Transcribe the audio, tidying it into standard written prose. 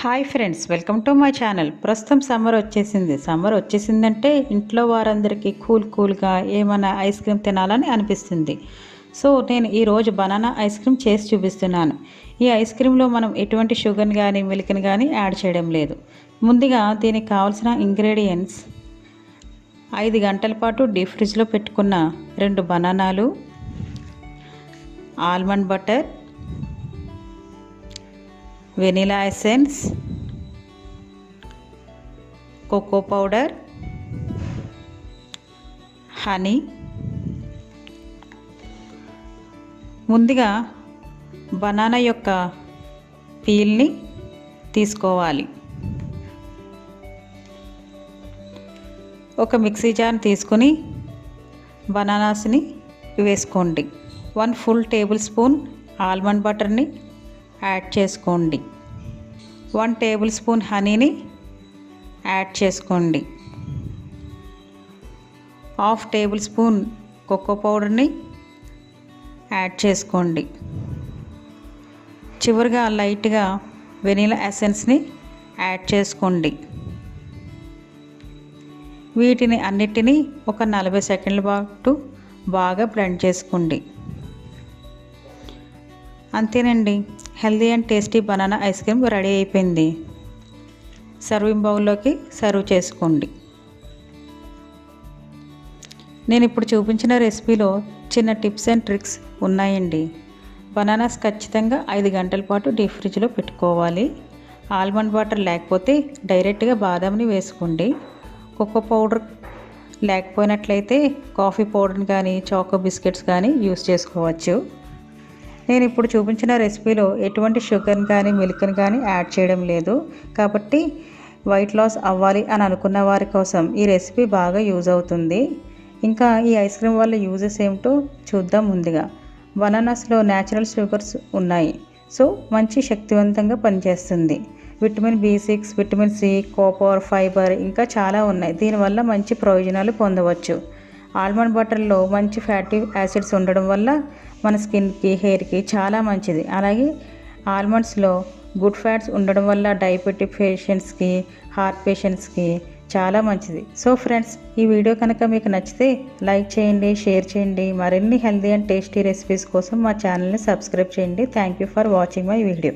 Hi friends, welcome to my channel. ప్రస్తుతం summer వచ్చేసిందంటే ఇంట్లో వారందరికీ కూల్గా ఏమైనా ఐస్ క్రీమ్ తినాలని అనిపిస్తుంది. సో నేను ఈరోజు బనానా ఐస్ క్రీమ్ చేసి చూపిస్తున్నాను. ఈ ఐస్ క్రీమ్లో మనం ఎటువంటి షుగర్ని కానీ మిల్క్ని కానీ యాడ్ చేయడం లేదు. ముందుగా దీనికి కావాల్సిన ఇంగ్రీడియంట్స్: 5 గంటల పాటు డీప్ ఫ్రిడ్జ్లో పెట్టుకున్న 2 బనానాలు, almond butter, vanilla essence, cocoa powder, honey. ముందుగా బనానా యొక్క పీల్ని తీసుకోవాలి. ఒక మిక్సీ జార్ తీసుకుని బనానాస్ని వేసుకోండి. 1 ఫుల్ టేబుల్ స్పూన్ ఆల్మండ్ బటర్ని యాడ్ చేసుకోండి. 1 టేబుల్ స్పూన్ హనీని యాడ్ చేసుకోండి. 1/2 టేబుల్ స్పూన్ కోకో పౌడర్ని యాడ్ చేసుకోండి. చివరిగా లైట్గా వెనిలా ఎసెన్స్ని యాడ్ చేసుకోండి. వీటిని అన్నిటినీ ఒక 40 సెకండ్ల పాటు బాగా బ్లెండ్ చేసుకోండి. అంతేనండి, healthy and tasty banana ice cream ready అయిపోయింది. సర్వింగ్ బౌల్లోకి సర్వ్ చేసుకోండి. నేను ఇప్పుడు చూపించిన రెసిపీలో చిన్న టిప్స్ అండ్ ట్రిక్స్ ఉన్నాయండి. బనానాస్ ఖచ్చితంగా 5 గంటల పాటు డీప్ ఫ్రిడ్జ్లో పెట్టుకోవాలి. ఆల్మండ్ బటర్ లేకపోతే డైరెక్ట్గా బాదాంని వేసుకోండి. కోకో పౌడర్ లేకపోయినట్లయితే కాఫీ పౌడర్ని కానీ చాకో బిస్కెట్స్ కానీ యూస్ చేసుకోవచ్చు. నేను ఇప్పుడు చూపించిన రెసిపీలో ఎటువంటి షుగర్ని కానీ మిల్క్ని కానీ యాడ్ చేయడం లేదు. కాబట్టి వెయిట్ లాస్ అవ్వాలి అని అనుకున్న వారి కోసం ఈ రెసిపీ బాగా యూజ్ అవుతుంది. ఇంకా ఈ ఐస్ క్రీమ్ వల్ల యూజెస్ ఏమిటో చూద్దాం. ముందుగా బనానాస్లో న్యాచురల్ షుగర్స్ ఉన్నాయి. సో మంచి శక్తివంతంగా పనిచేస్తుంది. Vitamin B6, vitamin C, copper, fibre ఇంకా చాలా ఉన్నాయి. దీనివల్ల మంచి ప్రయోజనాలు పొందవచ్చు. ఆల్మండ్ బటర్లో మంచి ఫ్యాటీ యాసిడ్స్ ఉండడం వల్ల మన స్కిన్కి, హెయిర్కి చాలా మంచిది. అలాగే ఆల్మండ్స్లో గుడ్ ఫ్యాట్స్ ఉండడం వల్ల డయాబెటిక్ పేషెంట్స్కి, హార్ట్ పేషెంట్స్కి చాలా మంచిది. సో ఫ్రెండ్స్, ఈ వీడియో కనుక మీకు నచ్చితే లైక్ చేయండి, షేర్ చేయండి. మరిన్ని హెల్తీ అండ్ టేస్టీ రెసిపీస్ కోసం మా ఛానల్ని సబ్స్క్రైబ్ చేయండి. Thank you for watching my video.